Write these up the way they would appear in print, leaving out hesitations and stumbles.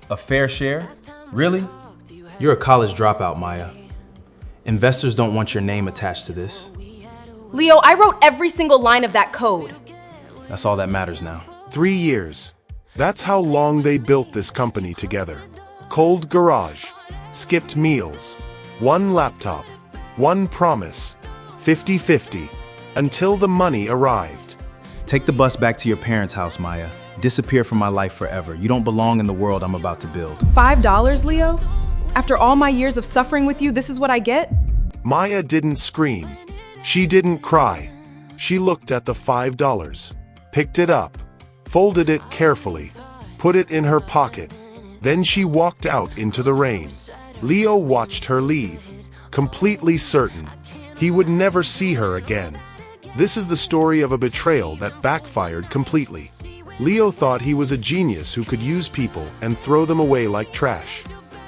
A fair share? Really? You're a college dropout, Maya. Investors don't want your name attached to this. Leo, I wrote every single line of that code. That's all that matters now. 3 years. That's how long they built this company together. Cold garage, skipped meals, one laptop, one promise, 50-50, until the money arrived. Take the bus back to your parents' house, Maya. Disappear from my life forever. You don't belong in the world I'm about to build. $5, Leo? After all my years of suffering with you, this is what I get? Maya didn't scream. She didn't cry. She looked at the $5, picked it up, folded it carefully, put it in her pocket. Then she walked out into the rain. Leo watched her leave, completely certain he would never see her again. This is the story of a betrayal that backfired completely. Leo thought he was a genius who could use people and throw them away like trash.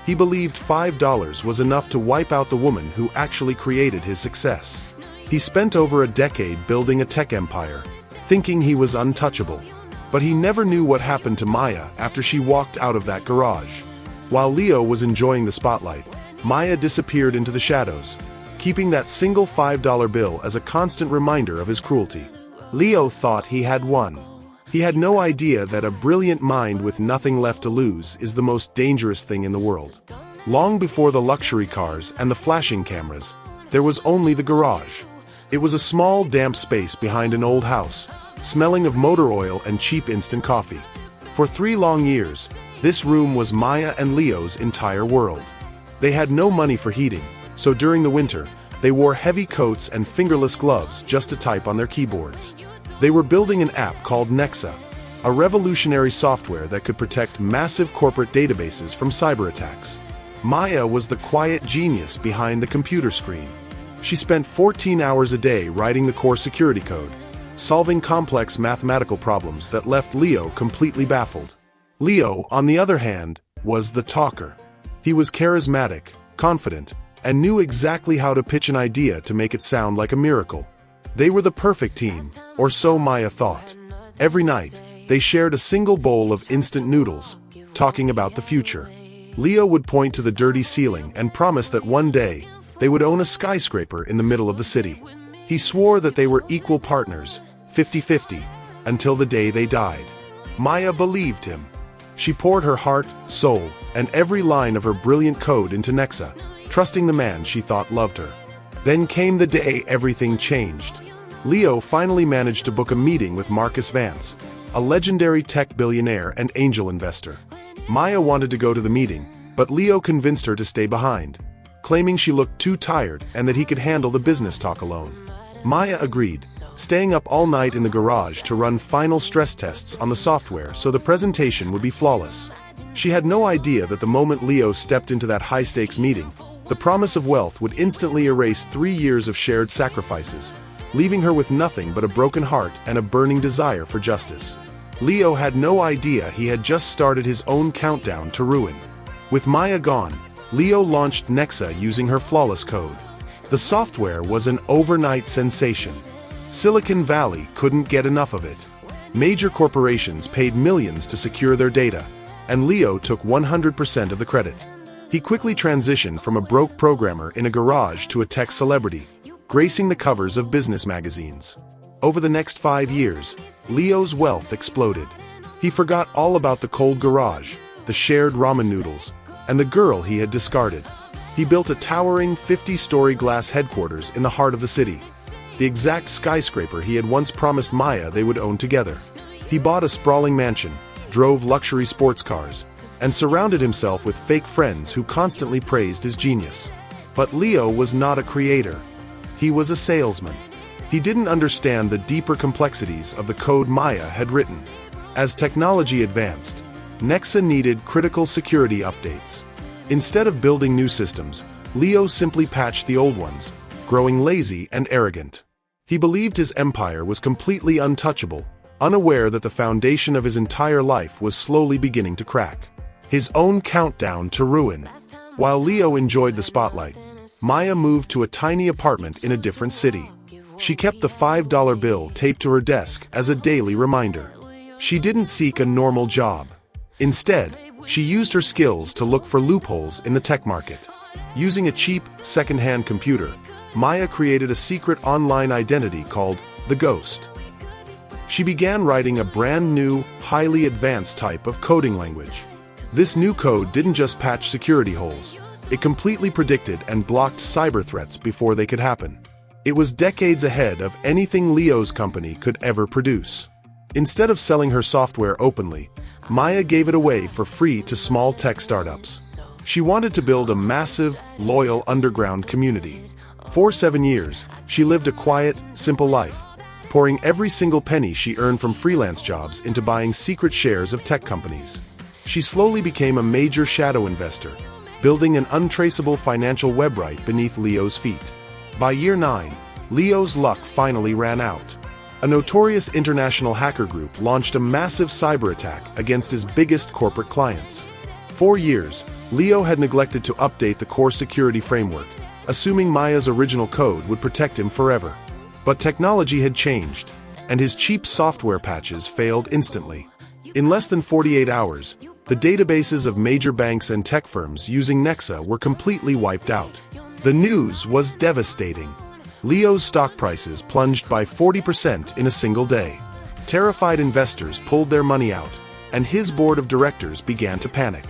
He believed $5 was enough to wipe out the woman who actually created his success. He spent over a decade building a tech empire, thinking he was untouchable. But he never knew what happened to Maya after she walked out of that garage. While Leo was enjoying the spotlight, Maya disappeared into the shadows, keeping that single $5 bill as a constant reminder of his cruelty. Leo thought he had won. He had no idea that a brilliant mind with nothing left to lose is the most dangerous thing in the world. Long before the luxury cars and the flashing cameras, there was only the garage. It was a small, damp space behind an old house, smelling of motor oil and cheap instant coffee. For 3 long years, this room was Maya and Leo's entire world. They had no money for heating, so during the winter, they wore heavy coats and fingerless gloves just to type on their keyboards. They were building an app called Nexa, a revolutionary software that could protect massive corporate databases from cyber attacks. Maya was the quiet genius behind the computer screen. She spent 14 hours a day writing the core security code, solving complex mathematical problems that left Leo completely baffled. Leo, on the other hand, was the talker. He was charismatic, confident, and knew exactly how to pitch an idea to make it sound like a miracle. They were the perfect team, or so Maya thought. Every night, they shared a single bowl of instant noodles, talking about the future. Leo would point to the dirty ceiling and promise that one day, they would own a skyscraper in the middle of the city. He swore that they were equal partners, 50-50, until the day they died. Maya believed him. She poured her heart, soul, and every line of her brilliant code into Nexa, trusting the man she thought loved her. Then came the day everything changed. Leo finally managed to book a meeting with Marcus Vance, a legendary tech billionaire and angel investor. Maya wanted to go to the meeting, but Leo convinced her to stay behind, claiming she looked too tired and that he could handle the business talk alone. Maya agreed, staying up all night in the garage to run final stress tests on the software so the presentation would be flawless. She had no idea that the moment Leo stepped into that high-stakes meeting, the promise of wealth would instantly erase 3 years of shared sacrifices, leaving her with nothing but a broken heart and a burning desire for justice. Leo had no idea he had just started his own countdown to ruin. With Maya gone, Leo launched Nexa using her flawless code. The software was an overnight sensation. Silicon Valley couldn't get enough of it. Major corporations paid millions to secure their data, and Leo took 100% of the credit. He quickly transitioned from a broke programmer in a garage to a tech celebrity, gracing the covers of business magazines. Over the next 5 years, Leo's wealth exploded. He forgot all about the cold garage, the shared ramen noodles, and the girl he had discarded. He built a towering 50-story glass headquarters in the heart of the city, the exact skyscraper he had once promised Maya they would own together. He bought a sprawling mansion, drove luxury sports cars, and surrounded himself with fake friends who constantly praised his genius. But Leo was not a creator. He was a salesman. He didn't understand the deeper complexities of the code Maya had written. As technology advanced, Nexa needed critical security updates. Instead of building new systems, Leo simply patched the old ones, growing lazy and arrogant. He believed his empire was completely untouchable, unaware that the foundation of his entire life was slowly beginning to crack. His own countdown to ruin. While Leo enjoyed the spotlight, Maya moved to a tiny apartment in a different city. She kept the $5 bill taped to her desk as a daily reminder. She didn't seek a normal job. Instead, She used her skills to look for loopholes in the tech market. Using a cheap, second-hand computer, Maya created a secret online identity called the Ghost. She began writing a brand new, highly advanced type of coding language. This new code didn't just patch security holes. It completely predicted and blocked cyber threats before they could happen. It was decades ahead of anything Leo's company could ever produce. Instead of selling her software openly, Maya gave it away for free to small tech startups. She wanted to build a massive, loyal underground community. For 7 years, she lived a quiet, simple life, pouring every single penny she earned from freelance jobs into buying secret shares of tech companies. She slowly became a major shadow investor, building an untraceable financial website beneath Leo's feet. By year 9, Leo's luck finally ran out. A notorious international hacker group launched a massive cyber attack against his biggest corporate clients. For years, Leo had neglected to update the core security framework, assuming Maya's original code would protect him forever. But technology had changed, and his cheap software patches failed instantly. In less than 48 hours, the databases of major banks and tech firms using Nexa were completely wiped out. The news was devastating. Leo's stock prices plunged by 40% in a single day. Terrified investors pulled their money out, and his board of directors began to panic.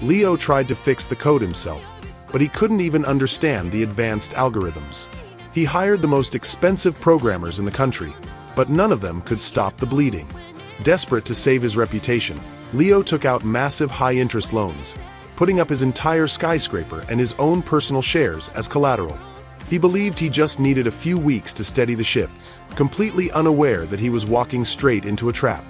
Leo tried to fix the code himself, but he couldn't even understand the advanced algorithms. He hired the most expensive programmers in the country, but none of them could stop the bleeding. Desperate to save his reputation, Leo took out massive high-interest loans, putting up his entire skyscraper and his own personal shares as collateral. He believed he just needed a few weeks to steady the ship, completely unaware that he was walking straight into a trap.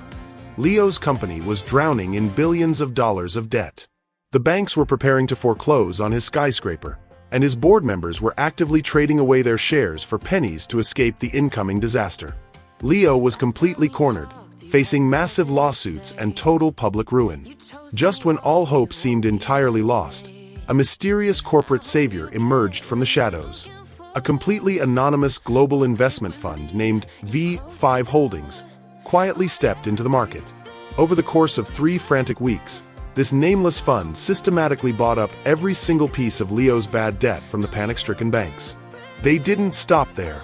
Leo's company was drowning in billions of dollars of debt. The banks were preparing to foreclose on his skyscraper, and his board members were actively trading away their shares for pennies to escape the incoming disaster. Leo was completely cornered, facing massive lawsuits and total public ruin. Just when all hope seemed entirely lost, a mysterious corporate savior emerged from the shadows. A completely anonymous global investment fund named V5 Holdings quietly stepped into the market. Over the course of 3 frantic weeks, this nameless fund systematically bought up every single piece of Leo's bad debt from the panic-stricken banks. They didn't stop there.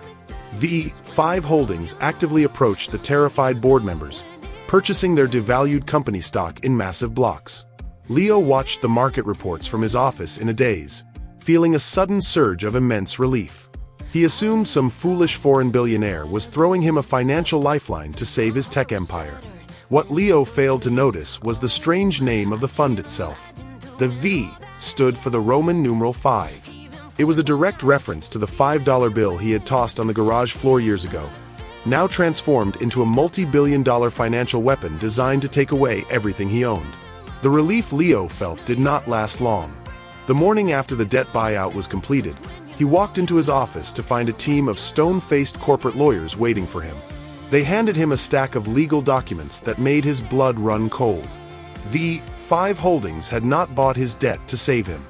V5 Holdings actively approached the terrified board members, purchasing their devalued company stock in massive blocks. Leo watched the market reports from his office in a daze, feeling a sudden surge of immense relief. He assumed some foolish foreign billionaire was throwing him a financial lifeline to save his tech empire. What Leo failed to notice was the strange name of the fund itself. The V stood for the Roman numeral 5. It was a direct reference to the $5 bill he had tossed on the garage floor years ago, now transformed into a multi-billion-dollar financial weapon designed to take away everything he owned. The relief Leo felt did not last long. The morning after the debt buyout was completed, he walked into his office to find a team of stone-faced corporate lawyers waiting for him. They handed him a stack of legal documents that made his blood run cold. V5 Holdings had not bought his debt to save him.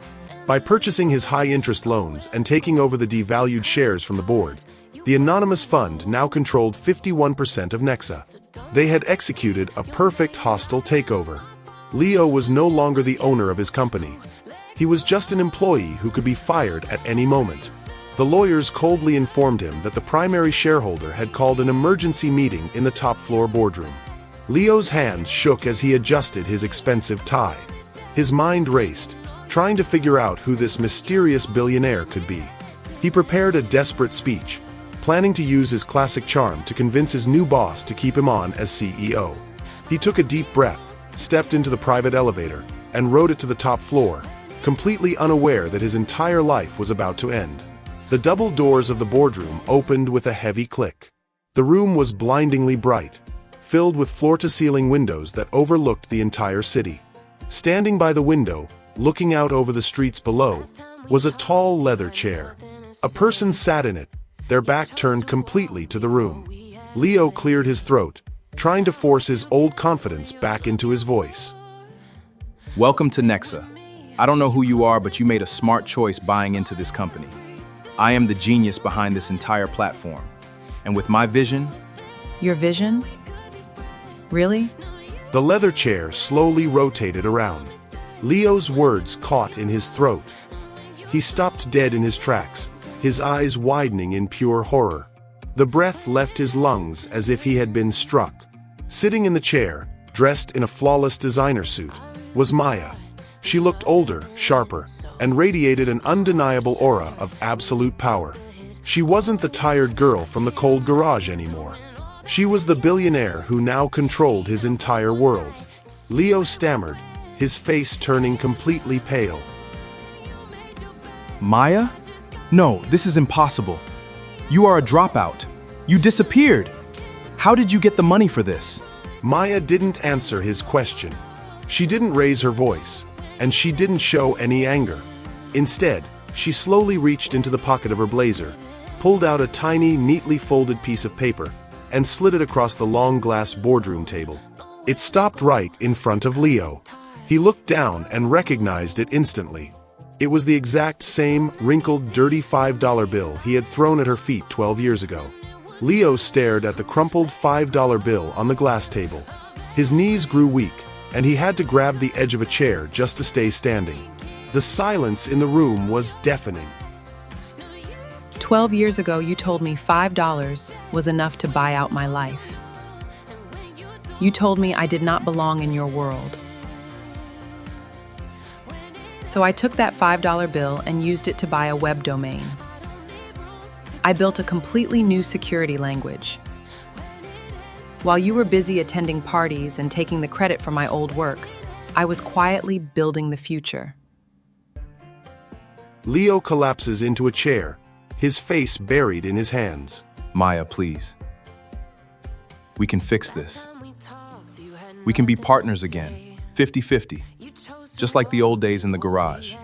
By purchasing his high-interest loans and taking over the devalued shares from the board, the anonymous fund now controlled 51% of Nexa. They had executed a perfect hostile takeover. Leo was no longer the owner of his company. He was just an employee who could be fired at any moment. The lawyers coldly informed him that the primary shareholder had called an emergency meeting in the top-floor boardroom. Leo's hands shook as he adjusted his expensive tie. His mind raced, trying to figure out who this mysterious billionaire could be. He prepared a desperate speech, planning to use his classic charm to convince his new boss to keep him on as CEO. He took a deep breath, stepped into the private elevator, and rode it to the top floor, completely unaware that his entire life was about to end. The double doors of the boardroom opened with a heavy click. The room was blindingly bright, filled with floor-to-ceiling windows that overlooked the entire city. Standing by the window, looking out over the streets below, was a tall leather chair. A person sat in it, their back turned completely to the room. Leo cleared his throat, trying to force his old confidence back into his voice. Welcome to Nexa. I don't know who you are, but you made a smart choice buying into this company. I am the genius behind this entire platform. And with my vision... Your vision? Really? The leather chair slowly rotated around. Leo's words caught in his throat. He stopped dead in his tracks, his eyes widening in pure horror. The breath left his lungs as if he had been struck. Sitting in the chair, dressed in a flawless designer suit, was Maya. She looked older, sharper, and radiated an undeniable aura of absolute power. She wasn't the tired girl from the cold garage anymore. She was the billionaire who now controlled his entire world. Leo stammered, his face turning completely pale. Maya? No, this is impossible. You are a dropout. You disappeared. How did you get the money for this? Maya didn't answer his question. She didn't raise her voice, and she didn't show any anger. Instead, she slowly reached into the pocket of her blazer, pulled out a tiny, neatly folded piece of paper, and slid it across the long glass boardroom table. It stopped right in front of Leo. He looked down and recognized it instantly. It was the exact same wrinkled, dirty $5 bill he had thrown at her feet 12 years ago. Leo stared at the crumpled $5 bill on the glass table. His knees grew weak, and he had to grab the edge of a chair just to stay standing. The silence in the room was deafening. 12 years ago, you told me $5 was enough to buy out my life. You told me I did not belong in your world. So I took that $5 bill and used it to buy a web domain. I built a completely new security language. While you were busy attending parties and taking the credit for my old work, I was quietly building the future. Leo collapses into a chair, his face buried in his hands. Maya, please. We can fix this. We can be partners again, 50-50, just like the old days in the garage.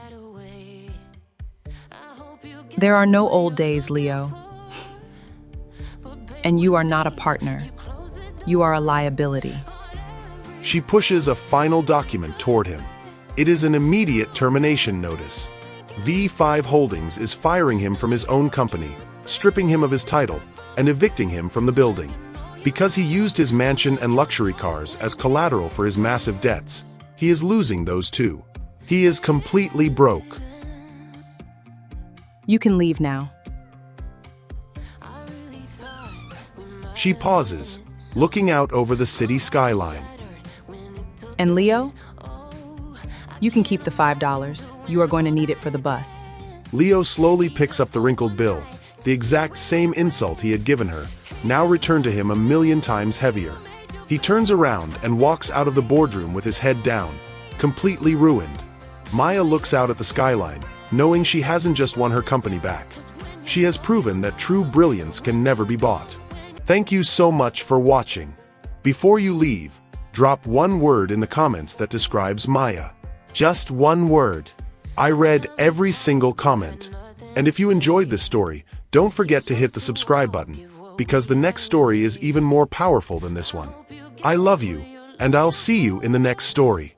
There are no old days, Leo. And you are not a partner. You are a liability. She pushes a final document toward him. It is an immediate termination notice. V5 Holdings is firing him from his own company, stripping him of his title, and evicting him from the building. Because he used his mansion and luxury cars as collateral for his massive debts, he is losing those too. He is completely broke. You can leave now. She pauses, looking out over the city skyline. And Leo? You can keep the $5. You are going to need it for the bus. Leo slowly picks up the wrinkled bill, the exact same insult he had given her, now returned to him 1,000,000 times heavier. He turns around and walks out of the boardroom with his head down, completely ruined. Maya looks out at the skyline, knowing she hasn't just won her company back. She has proven that true brilliance can never be bought. Thank you so much for watching. Before you leave, drop one word in the comments that describes Maya. Just one word. I read every single comment. And if you enjoyed this story, don't forget to hit the subscribe button, because the next story is even more powerful than this one. I love you, and I'll see you in the next story.